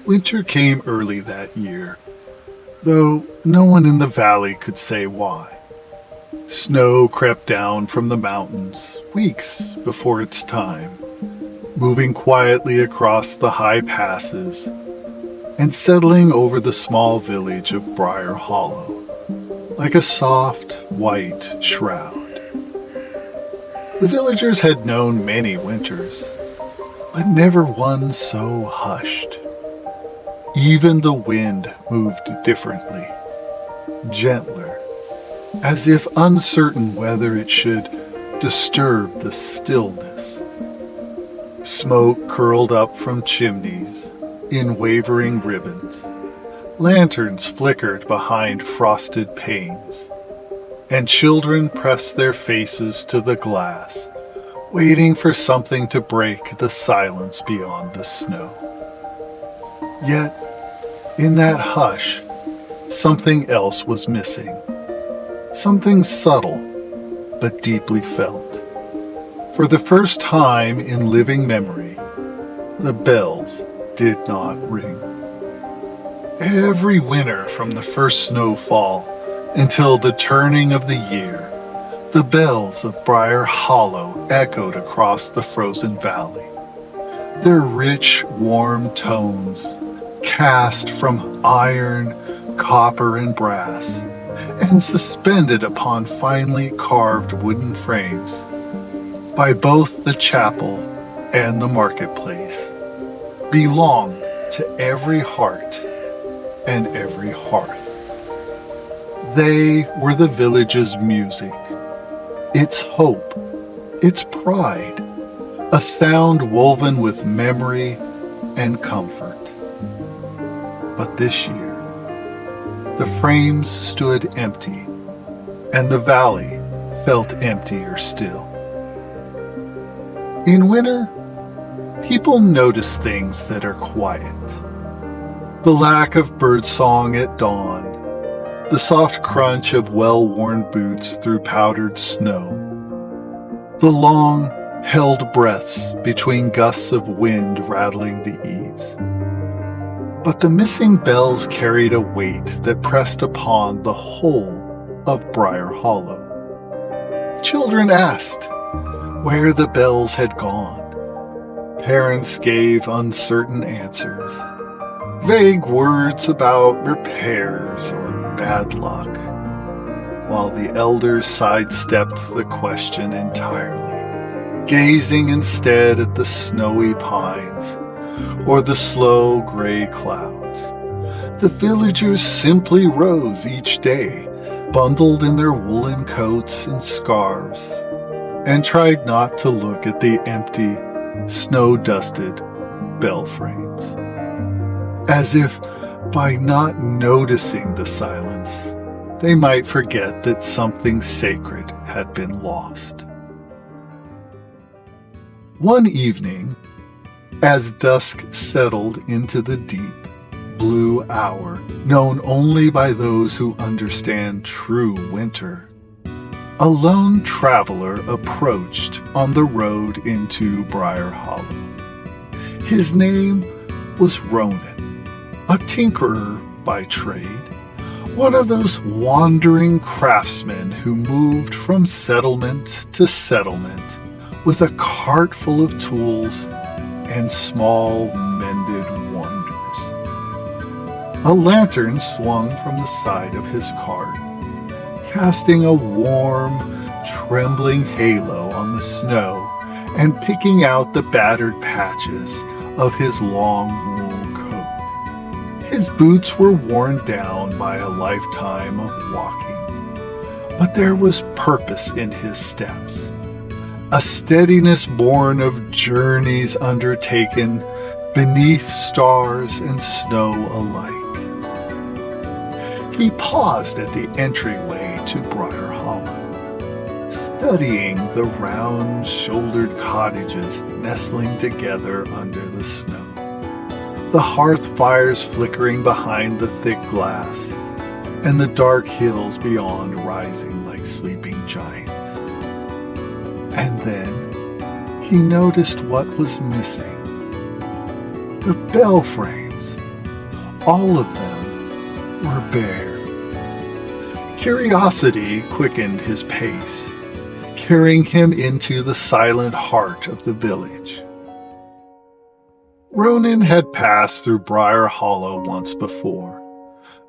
Winter came early that year, though no one in the valley could say why. Snow crept down from the mountains weeks before its time, moving quietly across the high passes and settling over the small village of Briar Hollow like a soft, white shroud. The villagers had known many winters, but never one so hushed. Even the wind moved differently, gentler, as if uncertain whether it should disturb the stillness. Smoke curled up from chimneys in wavering ribbons. Lanterns flickered behind frosted panes, and children pressed their faces to the glass, waiting for something to break the silence beyond the snow. Yet, in that hush, something else was missing. Something subtle, but deeply felt. For the first time in living memory, the bells did not ring. Every winter from the first snowfall until the turning of the year, the bells of Briar Hollow echoed across the frozen valley. Their rich, warm tones, cast from iron, copper, and brass, and suspended upon finely carved wooden frames by both the chapel and the marketplace, belong to every heart and every hearth. They were the village's music, its hope, its pride, a sound woven with memory and comfort. But this year, the frames stood empty, and the valley felt emptier still. In winter, people notice things that are quiet. The lack of birdsong at dawn, the soft crunch of well-worn boots through powdered snow, the long, held breaths between gusts of wind rattling the eaves. But the missing bells carried a weight that pressed upon the whole of Briar Hollow. Children asked where the bells had gone. Parents gave uncertain answers, vague words about repairs or bad luck, while the elders sidestepped the question entirely, gazing instead at the snowy pines or the slow gray clouds. The villagers simply rose each day, bundled in their woolen coats and scarves, and tried not to look at the empty, snow-dusted bell frames, as if by not noticing the silence, they might forget that something sacred had been lost. One evening, as dusk settled into the deep, blue hour known only by those who understand true winter, a lone traveler approached on the road into Briar Hollow. His name was Ronan, a tinkerer by trade, one of those wandering craftsmen who moved from settlement to settlement with a cart full of tools and small mended wonders. A lantern swung from the side of his cart, casting a warm, trembling halo on the snow and picking out the battered patches of his long wool coat. His boots were worn down by a lifetime of walking, but there was purpose in his steps, a steadiness born of journeys undertaken beneath stars and snow alike. He paused at the entryway to Briar Hollow, studying the round-shouldered cottages nestling together under the snow, the hearth fires flickering behind the thick glass, and the dark hills beyond rising like sleeping giants. And then he noticed what was missing. The bell frames, All of them were bare. Curiosity quickened his pace, carrying him into the silent heart of the village. Ronan had passed through Briar Hollow once before,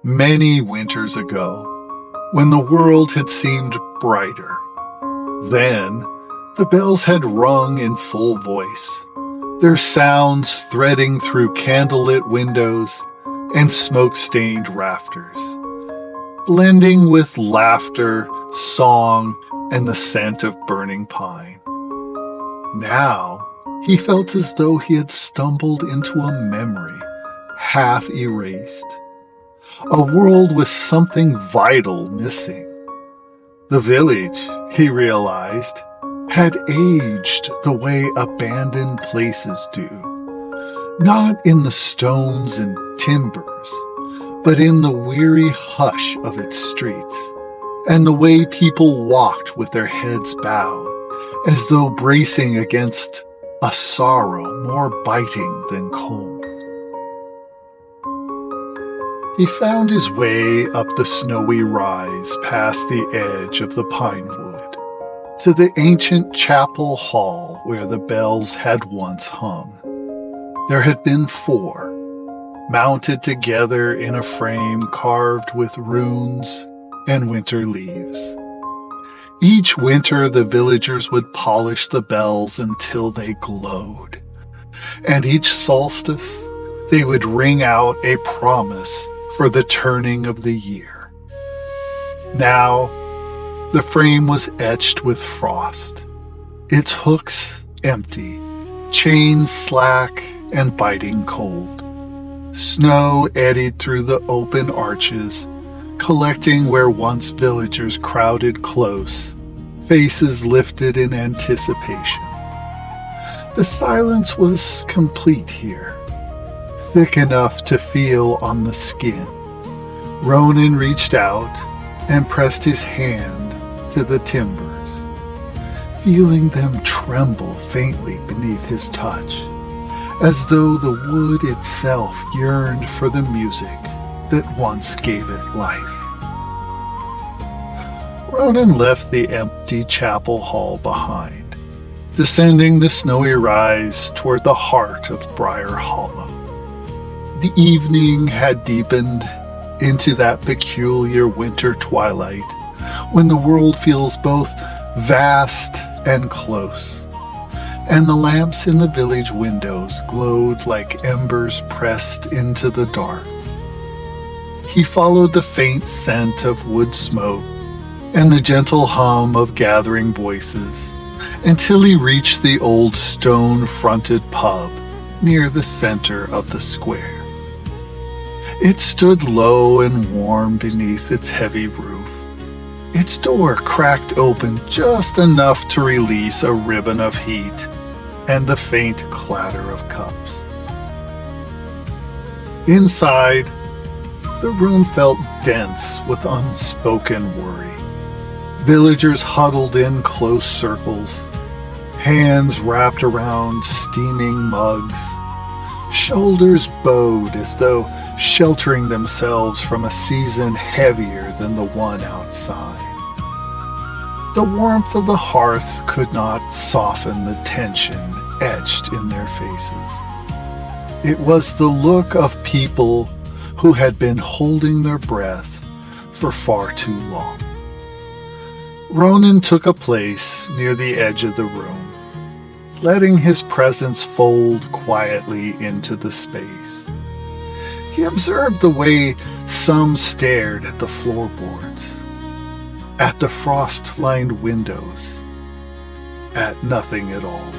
many winters ago, when the world had seemed brighter. Then, the bells had rung in full voice, their sounds threading through candlelit windows and smoke-stained rafters, blending with laughter, song, and the scent of burning pine. Now, he felt as though he had stumbled into a memory, half erased. A world with something vital missing. The village, he realized, had aged the way abandoned places do. Not in the stones and timbers, but in the weary hush of its streets, and the way people walked with their heads bowed, as though bracing against a sorrow more biting than cold. He found his way up the snowy rise past the edge of the pinewood to the ancient chapel hall where the bells had once hung. There had been 4, mounted together in a frame carved with runes and winter leaves. Each winter the villagers would polish the bells until they glowed, and each solstice they would ring out a promise for the turning of the year. Now, the frame was etched with frost, its hooks empty, chains slack and biting cold. Snow eddied through the open arches, collecting where once villagers crowded close, faces lifted in anticipation. The silence was complete here, thick enough to feel on the skin. Ronan reached out and pressed his hand to the timbers, feeling them tremble faintly beneath his touch, as though the wood itself yearned for the music that once gave it life. Ronan left the empty chapel hall behind, descending the snowy rise toward the heart of Briar Hollow. The evening had deepened into that peculiar winter twilight when the world feels both vast and close, and the lamps in the village windows glowed like embers pressed into the dark. He followed the faint scent of wood smoke and the gentle hum of gathering voices until he reached the old stone-fronted pub near the center of the square. It stood low and warm beneath its heavy roof, its door cracked open just enough to release a ribbon of heat and the faint clatter of cups. Inside, the room felt dense with unspoken worry. Villagers huddled in close circles, hands wrapped around steaming mugs, shoulders bowed as though sheltering themselves from a season heavier than the one outside. The warmth of the hearth could not soften the tension etched in their faces. It was the look of people who had been holding their breath for far too long. Ronan took a place near the edge of the room, letting his presence fold quietly into the space. He observed the way some stared at the floorboards, at the frost-lined windows, at nothing at all.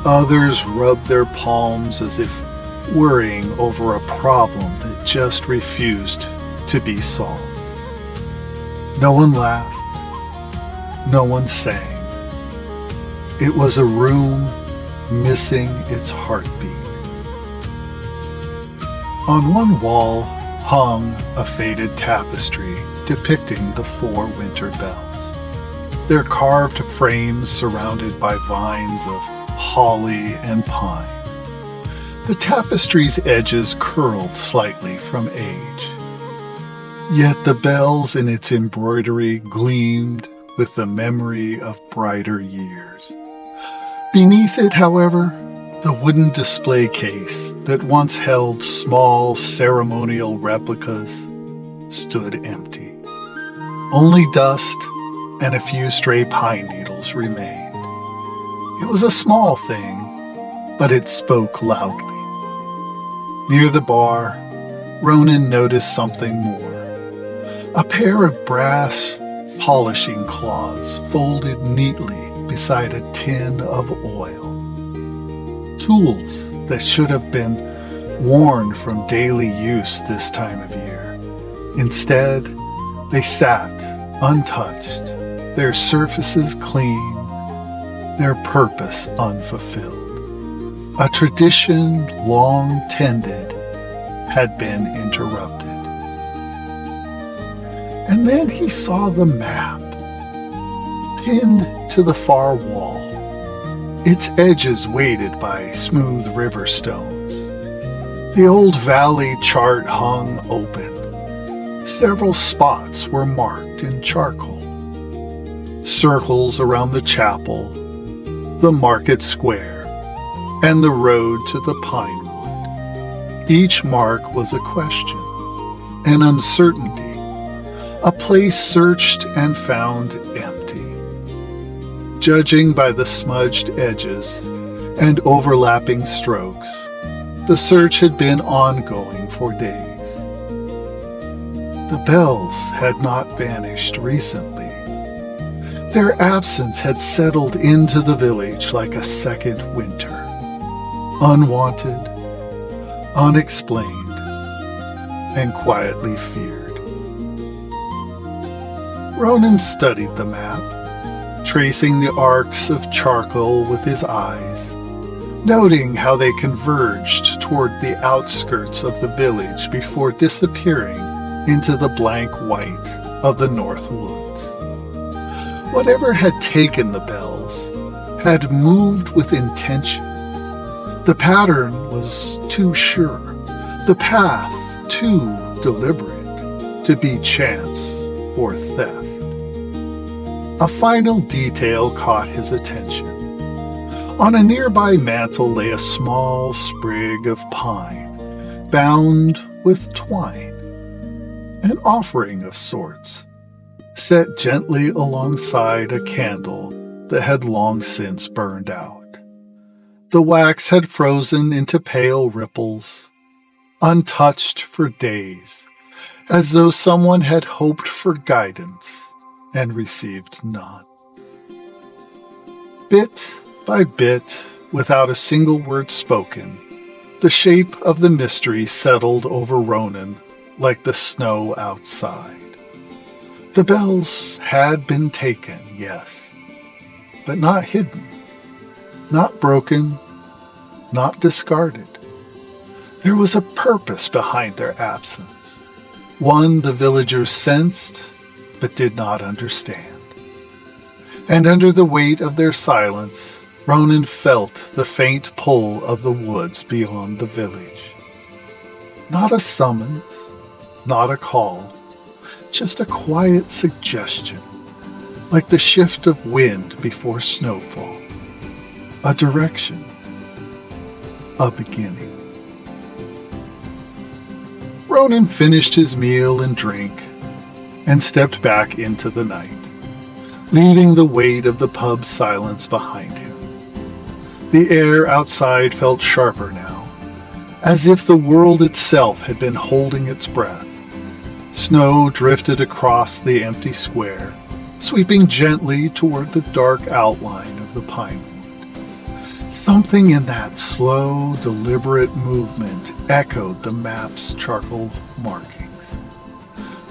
Others rubbed their palms as if worrying over a problem that just refused to be solved. No one laughed. No one sang. It was a room missing its heartbeat. On one wall hung a faded tapestry depicting the 4 winter bells, their carved frames surrounded by vines of holly and pine. The tapestry's edges curled slightly from age. Yet the bells in its embroidery gleamed with the memory of brighter years. Beneath it, however, the wooden display case that once held small ceremonial replicas stood empty. Only dust and a few stray pine needles remained. It was a small thing, but it spoke loudly. Near the bar, Ronan noticed something more. A pair of brass polishing claws folded neatly beside a tin of oil. Tools that should have been worn from daily use this time of year. Instead, they sat untouched, their surfaces clean, their purpose unfulfilled. A tradition long tended had been interrupted. And then he saw the map, pinned to the far wall, its edges weighted by smooth river stones. The old valley chart hung open. Several spots were marked in charcoal. Circles around the chapel, the market square, and the road to the pine wood. Each mark was a question, an uncertainty, a place searched and found empty. Judging by the smudged edges and overlapping strokes, the search had been ongoing for days. The bells had not vanished recently. Their absence had settled into the village like a second winter. Unwanted, unexplained, and quietly feared. Ronan studied the map, tracing the arcs of charcoal with his eyes, noting how they converged toward the outskirts of the village before disappearing into the blank white of the North Woods. Whatever had taken the bells had moved with intention. The pattern was too sure, the path too deliberate to be chance or theft. A final detail caught his attention. On a nearby mantel lay a small sprig of pine, bound with twine, an offering of sorts, set gently alongside a candle that had long since burned out. The wax had frozen into pale ripples, untouched for days, as though someone had hoped for guidance and received none. Bit by bit, without a single word spoken, the shape of the mystery settled over Ronan like the snow outside. The bells had been taken, yes, but not hidden, not broken, not discarded. There was a purpose behind their absence, one the villagers sensed but did not understand. And under the weight of their silence, Ronan felt the faint pull of the woods beyond the village. Not a summons, not a call, just a quiet suggestion, like the shift of wind before snowfall. A direction, a beginning. Ronan finished his meal and drink and stepped back into the night, leaving the weight of the pub's silence behind him. The air outside felt sharper now, as if the world itself had been holding its breath. Snow drifted across the empty square, sweeping gently toward the dark outline of the pine wood. Something in that slow, deliberate movement echoed the map's charcoal markings,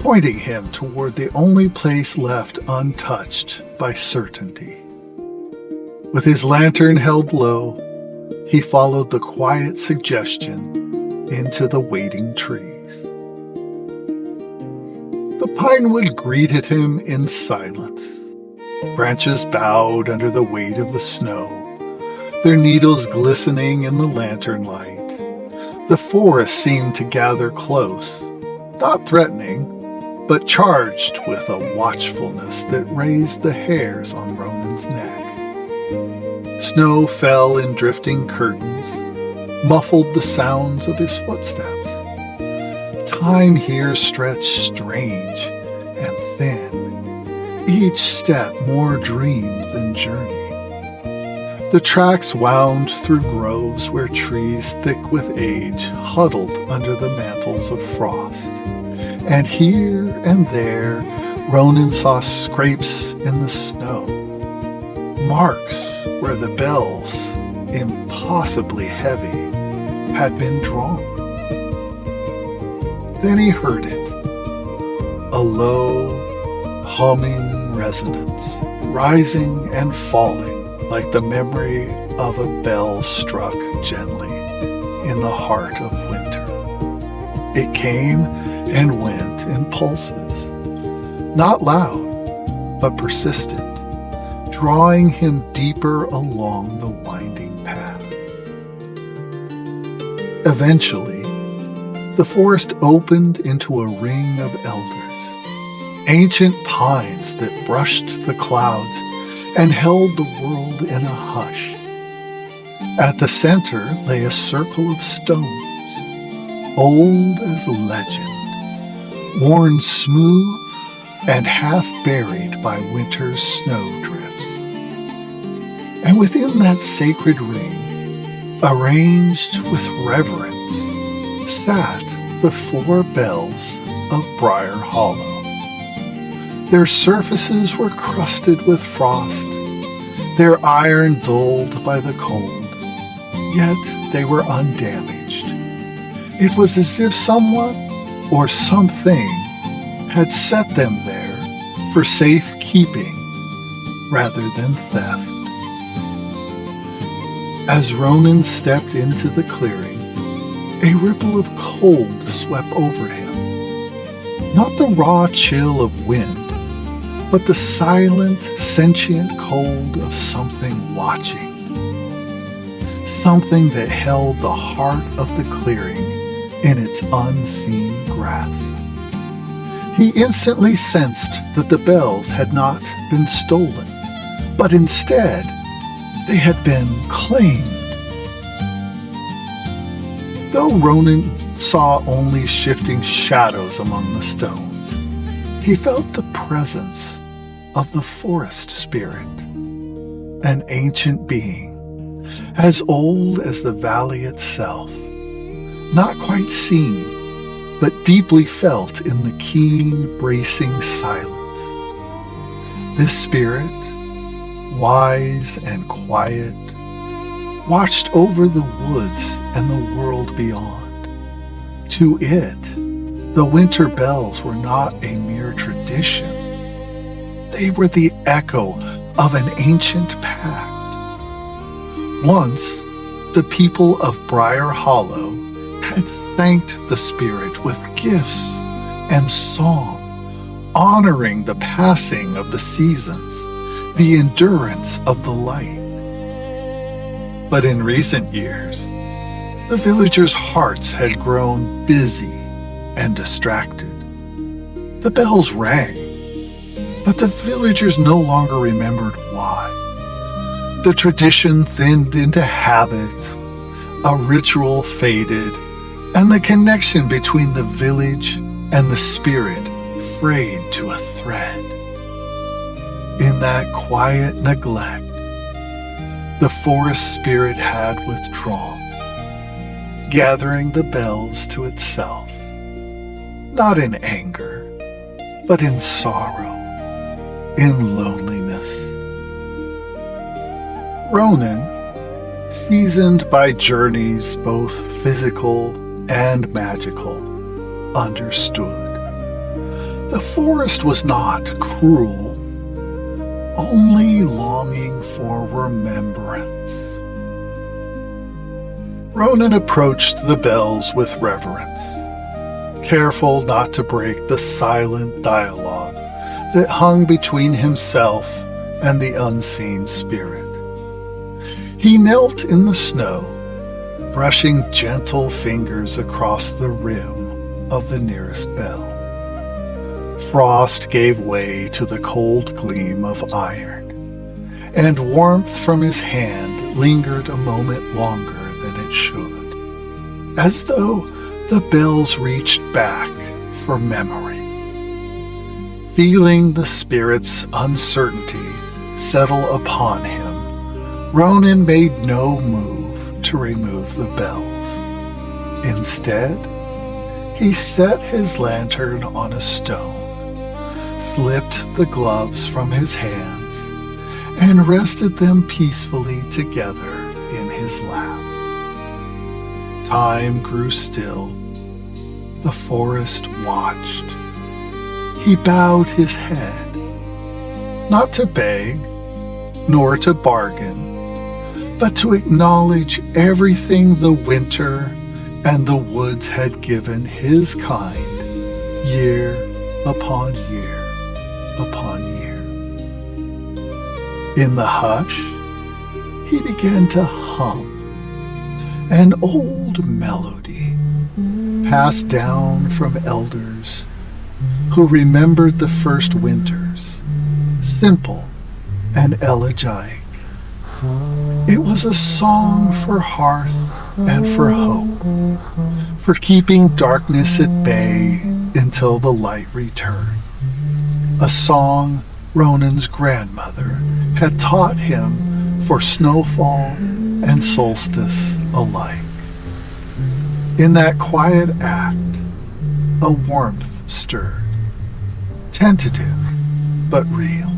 pointing him toward the only place left untouched by certainty. With his lantern held low, he followed the quiet suggestion into the waiting trees. The pinewood greeted him in silence. Branches bowed under the weight of the snow, their needles glistening in the lantern light. The forest seemed to gather close, not threatening, but charged with a watchfulness that raised the hairs on Ronan's neck. Snow fell in drifting curtains, muffled the sounds of his footsteps. Time here stretched strange and thin, each step more dream than journey. The tracks wound through groves where trees thick with age huddled under the mantles of frost. And here and there, Ronan saw scrapes in the snow, marks where the bells, impossibly heavy, had been drawn. Then he heard it, a low, humming resonance, rising and falling like the memory of a bell struck gently in the heart of winter. It came and went in pulses, not loud, but persistent, drawing him deeper along the winding path. Eventually, the forest opened into a ring of elders, ancient pines that brushed the clouds and held the world in a hush. At the center lay a circle of stones, old as legend, worn smooth and half buried by winter's snowdrifts. And within that sacred ring, arranged with reverence, sat the 4 bells of Briar Hollow. Their surfaces were crusted with frost, their iron dulled by the cold, yet they were undamaged. It was as if someone or something had set them there for safekeeping rather than theft. As Ronan stepped into the clearing, a ripple of cold swept over him. Not the raw chill of wind, but the silent, sentient cold of something watching. Something that held the heart of the clearing in its unseen grasp. He instantly sensed that the bells had not been stolen, but instead they had been claimed. Though Ronan saw only shifting shadows among the stones, he felt the presence of the forest spirit, an ancient being, as old as the valley itself, not quite seen, but deeply felt in the keen, bracing silence. This spirit, wise and quiet, watched over the woods and the world beyond. To it, the winter bells were not a mere tradition. They were the echo of an ancient pact. Once, the people of Briar Hollow had thanked the spirit with gifts and song, honoring the passing of the seasons, the endurance of the light. But in recent years, the villagers' hearts had grown busy and distracted. The bells rang, but the villagers no longer remembered why. The tradition thinned into habit, a ritual faded, and the connection between the village and the spirit frayed to a thread. In that quiet neglect, the forest spirit had withdrawn, gathering the bells to itself, not in anger, but in sorrow, in loneliness. Ronan, seasoned by journeys both physical and magical, understood. The forest was not cruel, only longing for remembrance. Ronan approached the bells with reverence, careful not to break the silent dialogue that hung between himself and the unseen spirit. He knelt in the snow, brushing gentle fingers across the rim of the nearest bell. Frost gave way to the cold gleam of iron, and warmth from his hand lingered a moment longer than it should, as though the bells reached back for memory. Feeling the spirit's uncertainty settle upon him, Ronan made no move to remove the bells. Instead, he set his lantern on a stone, slipped the gloves from his hands, and rested them peacefully together in his lap. Time grew still. The forest watched. He bowed his head, not to beg, nor to bargain, but to acknowledge everything the winter and the woods had given his kind, year upon year upon year. In the hush, he began to hum an old melody passed down from elders who remembered the first winters, simple and elegiac. It was a song for hearth and for hope, for keeping darkness at bay until the light returned. A song Ronan's grandmother had taught him for snowfall and solstice alike. In that quiet act, a warmth stirred, tentative but real.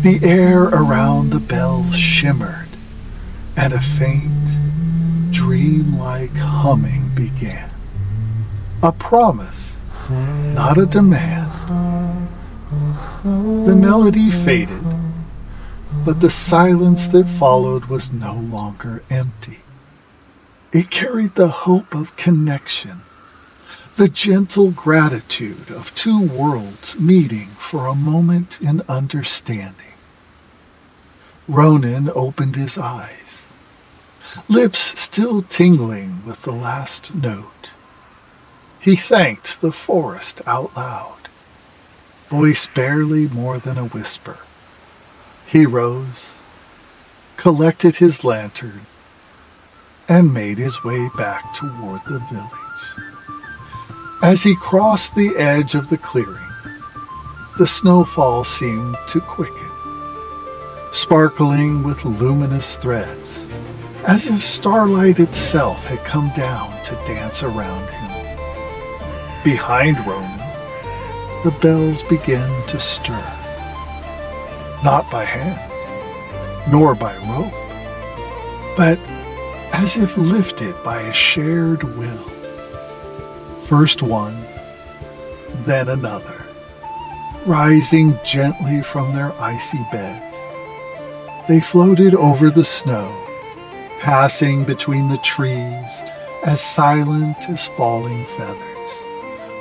The air around the bells shimmered, and a faint, dreamlike humming began. A promise, not a demand. The melody faded, but the silence that followed was no longer empty. It carried the hope of connection, the gentle gratitude of two worlds meeting for a moment in understanding. Ronan opened his eyes, lips still tingling with the last note. He thanked the forest out loud, voice barely more than a whisper. He rose, collected his lantern, and made his way back toward the village. As he crossed the edge of the clearing, the snowfall seemed to quicken, sparkling with luminous threads, as if starlight itself had come down to dance around him. Behind Ronan, the bells began to stir, not by hand, nor by rope, but as if lifted by a shared will. First one, then another, rising gently from their icy beds. They floated over the snow, passing between the trees as silent as falling feathers,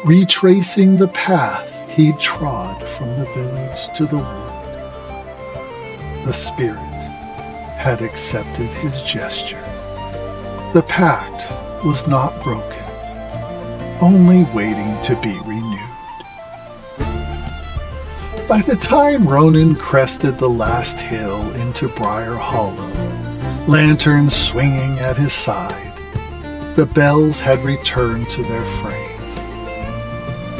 retracing the path he'd trod from the village to the wood. The spirit had accepted his gesture. The pact was not broken, only waiting to be renewed. By the time Ronan crested the last hill into Briar Hollow, lanterns swinging at his side, the bells had returned to their frames.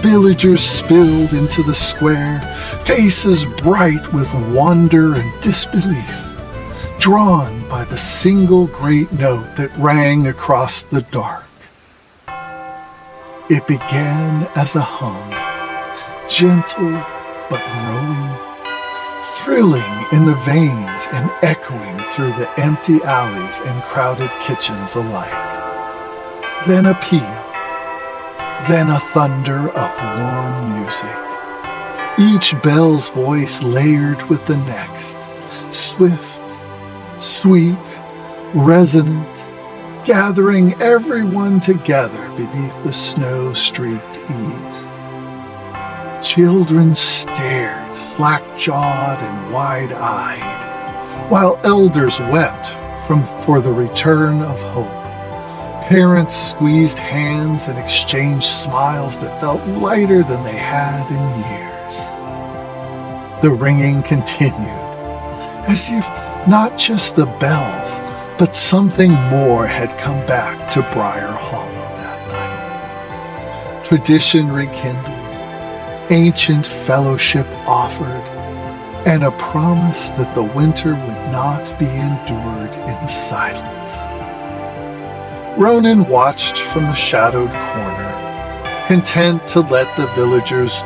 Villagers spilled into the square, faces bright with wonder and disbelief, drawn by the single great note that rang across the dark. It began as a hum, gentle but growing, thrilling in the veins and echoing through the empty alleys and crowded kitchens alike. Then a peal, then a thunder of warm music, each bell's voice layered with the next, swift, sweet, resonant, gathering everyone together beneath the snow-streaked eaves. Children stared, slack-jawed and wide-eyed, while elders wept for the return of hope. Parents squeezed hands and exchanged smiles that felt lighter than they had in years. The ringing continued, as if not just the bells, but something more had come back to Briar Hollow that night. Tradition rekindled, ancient fellowship offered, and a promise that the winter would not be endured in silence. Ronan watched from the shadowed corner, content to let the villagers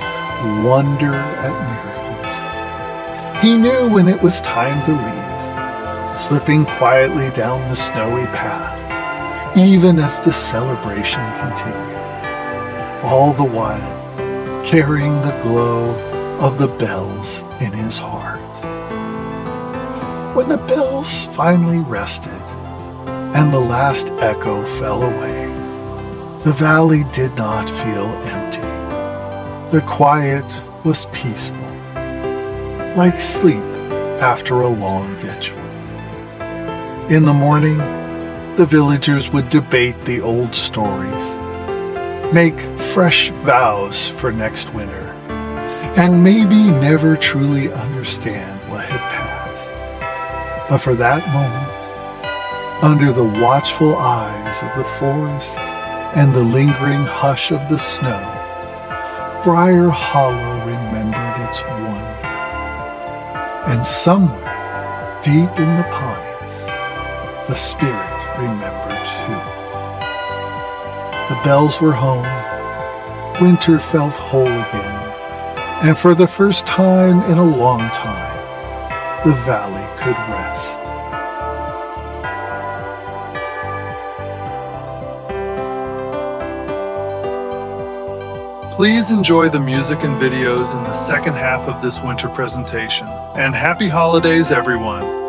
wonder at miracles. He knew when it was time to leave, slipping quietly down the snowy path, even as the celebration continued, all the while carrying the glow of the bells in his heart. When the bells finally rested and the last echo fell away, the valley did not feel empty. The quiet was peaceful, like sleep after a long vigil. In the morning, the villagers would debate the old stories, make fresh vows for next winter, and maybe never truly understand what had passed. But for that moment, under the watchful eyes of the forest and the lingering hush of the snow, Briar Hollow remembered its wonder. And somewhere, deep in the pines, the spirit remembered too. The bells were home, winter felt whole again, and for the first time in a long time, the valley could rest. Please enjoy the music and videos in the second half of this winter presentation, and happy holidays, everyone!